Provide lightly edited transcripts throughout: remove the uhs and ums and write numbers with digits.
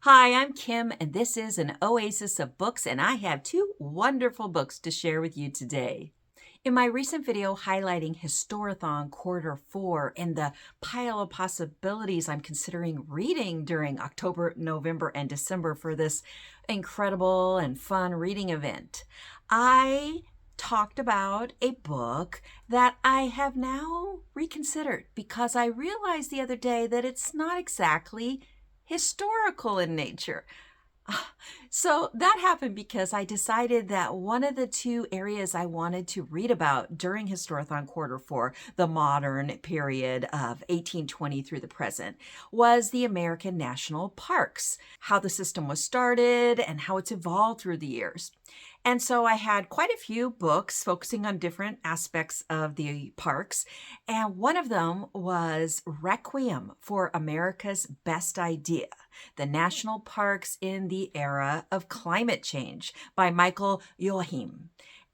Hi, I'm Kim, and this is an oasis of books, and I have two wonderful books to share with you today. In my recent video highlighting Historathon Q4 and the pile of possibilities I'm considering reading during October, November, and December for this incredible and fun reading event, I talked about a book that I have now reconsidered because I realized the other day that it's not exactly historical in nature. So that happened because I decided that one of the two areas I wanted to read about during Historathon Q4, the modern period of 1820 through the present, was the American national parks, how the system was started and how it's evolved through the years. And so I had quite a few books focusing on different aspects of the parks, and one of them was Requiem for America's Best Idea: The National Parks in the Era of Climate Change by Michael Yosemite.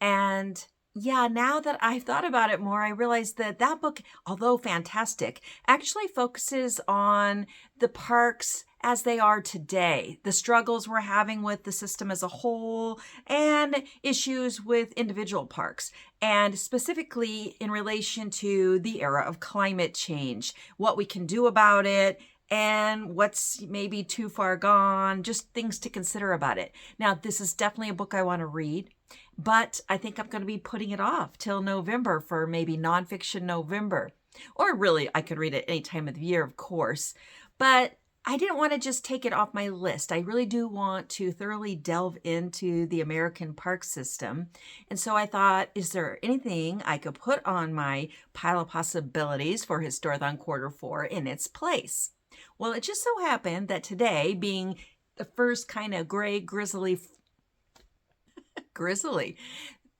And yeah, now that I've thought about it more, I realized that that book, although fantastic, actually focuses on the parks as they are today, the struggles we're having with the system as a whole, and issues with individual parks, and specifically in relation to the era of climate change, what we can do about it, and what's maybe too far gone, just things to consider about it. Now, this is definitely a book I want to read, but I think I'm going to be putting it off till November for maybe NonFiction November. Or really, I could read it any time of the year, of course, but I didn't want to just take it off my list. I really do want to thoroughly delve into the American park system. And so I thought, is there anything I could put on my pile of possibilities for Historathon Q4 in its place? Well, it just so happened that today, being the first kind of grizzly,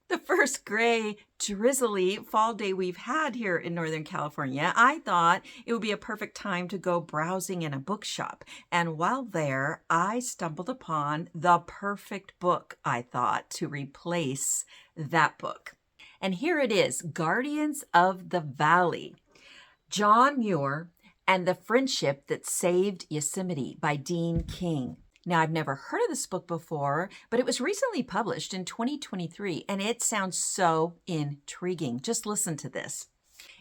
the first gray, drizzly fall day we've had here in Northern California, I thought it would be a perfect time to go browsing in a bookshop. And while there, I stumbled upon the perfect book, I thought, to replace that book. And here it is, Guardians of the Valley, John Muir and the Friendship That Saved Yosemite by Dean King. Now, I've never heard of this book before, but it was recently published in 2023, and it sounds so intriguing. Just listen to this.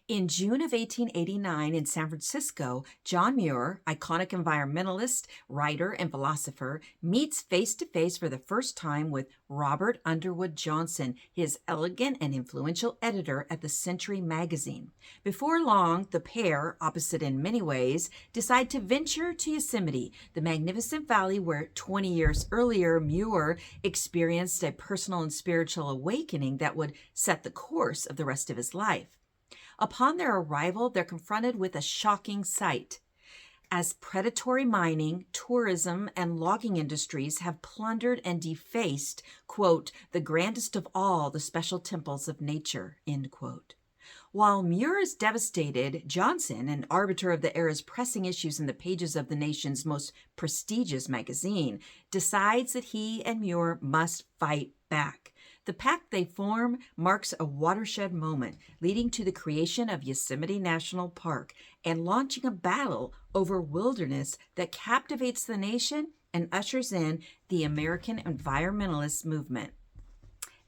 In June of 1889 in San Francisco, John Muir, iconic environmentalist, writer, and philosopher, meets face-to-face for the first time with Robert Underwood Johnson, his elegant and influential editor at the Century magazine. Before long, the pair, opposite in many ways, decide to venture to Yosemite, the magnificent valley where 20 years earlier Muir experienced a personal and spiritual awakening that would set the course of the rest of his life. Upon their arrival, they're confronted with a shocking sight. As predatory mining, tourism, and logging industries have plundered and defaced, quote, the grandest of all the special temples of nature, end quote. While Muir is devastated, Johnson, an arbiter of the era's pressing issues in the pages of the nation's most prestigious magazine, decides that he and Muir must fight back. The pact they form marks a watershed moment, leading to the creation of Yosemite National Park and launching a battle over wilderness that captivates the nation and ushers in the American environmentalist movement.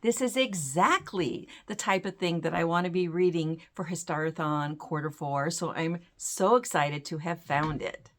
This is exactly the type of thing that I want to be reading for Historathon Q4, so I'm so excited to have found it.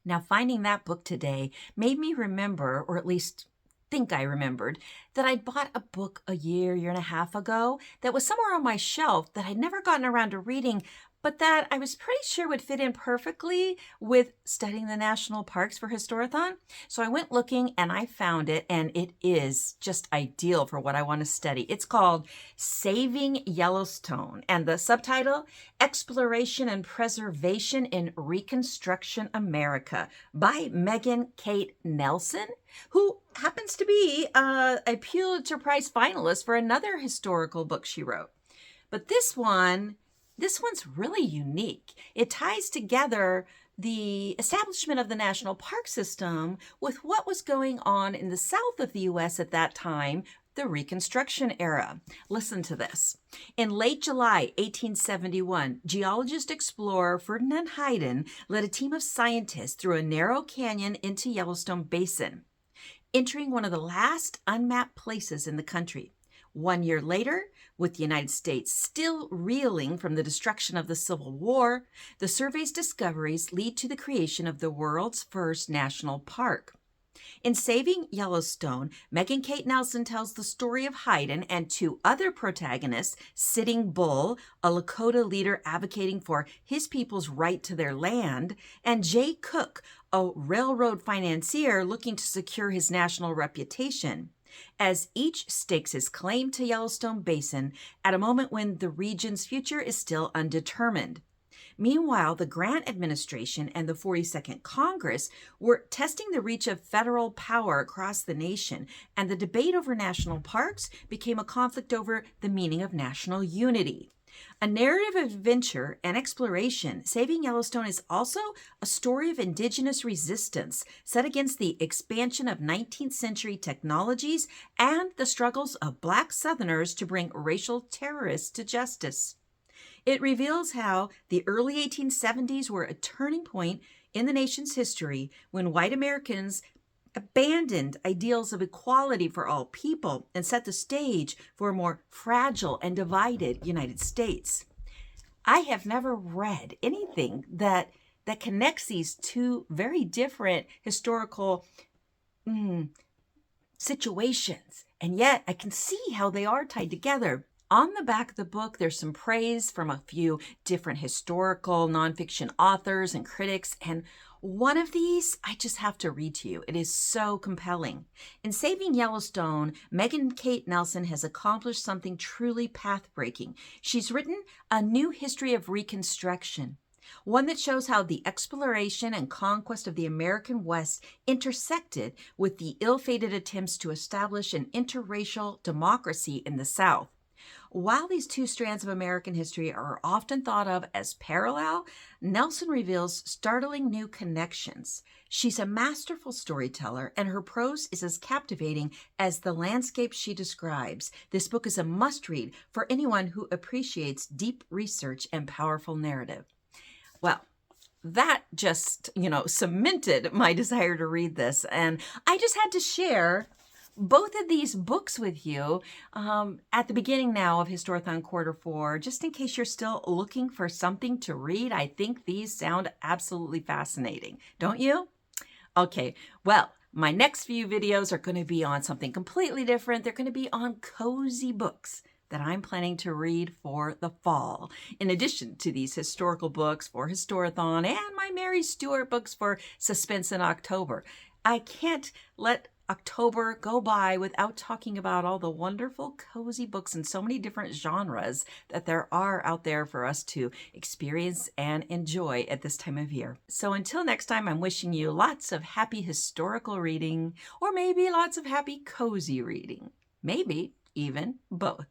Now, finding that book today made me remember, or at least think I remembered, that I'd bought a book a year and a half ago that was somewhere on my shelf that I'd never gotten around to reading, but that I was pretty sure would fit in perfectly with studying the national parks for Historathon. So I went looking and I found it, and it is just ideal for what I want to study. It's called Saving Yellowstone, and the subtitle, Exploration and Preservation in Reconstruction America by Megan Kate Nelson, who happens to be a Pulitzer Prize finalist for another historical book she wrote. But this one's really unique. It ties together the establishment of the national park system with what was going on in the south of the U.S. at that time the Reconstruction era. Listen to this. In late July 1871, geologist explorer Ferdinand Hayden led a team of scientists through a narrow canyon into Yellowstone Basin, entering one of the last unmapped places in the country. 1 year later, with the United States still reeling from the destruction of the Civil War, the survey's discoveries lead to the creation of the world's first national park. In Saving Yellowstone, Megan Kate Nelson tells the story of Hayden and two other protagonists, Sitting Bull, a Lakota leader advocating for his people's right to their land, and Jay Cook, a railroad financier looking to secure his national reputation, as each stakes his claim to Yellowstone Basin at a moment when the region's future is still undetermined. Meanwhile, the Grant administration and the 42nd Congress were testing the reach of federal power across the nation, and the debate over national parks became a conflict over the meaning of national unity. A narrative of adventure and exploration, Saving Yellowstone is also a story of indigenous resistance set against the expansion of 19th century technologies and the struggles of Black Southerners to bring racial terrorists to justice. It reveals how the early 1870s were a turning point in the nation's history when white Americans abandoned ideals of equality for all people and set the stage for a more fragile and divided United States. I have never read anything that connects these two very different historical situations, and yet I can see how they are tied together. On the back of the book, there's some praise from a few different historical nonfiction authors and critics, and one of these I just have to read to you. It is so compelling. In Saving Yellowstone, Megan Kate Nelson has accomplished something truly path-breaking. She's written a new history of Reconstruction, one that shows how the exploration and conquest of the American West intersected with the ill-fated attempts to establish an interracial democracy in the South. While these two strands of American history are often thought of as parallel, Nelson reveals startling new connections. She's a masterful storyteller, and her prose is as captivating as the landscape she describes. This book is a must-read for anyone who appreciates deep research and powerful narrative. Well, that just, cemented my desire to read this, and I just had to share both of these books with you at the beginning now of Historathon Q4, just in case you're still looking for something to read. I think these sound absolutely fascinating, don't you? Okay, well, my next few videos are going to be on something completely different. They're going to be on cozy books that I'm planning to read for the fall, in addition to these historical books for Historathon and my Mary Stewart books for Suspense in October. I can't let October go by without talking about all the wonderful cozy books in so many different genres that there are out there for us to experience and enjoy at this time of year. So until next time, I'm wishing you lots of happy historical reading, or maybe lots of happy cozy reading. Maybe even both.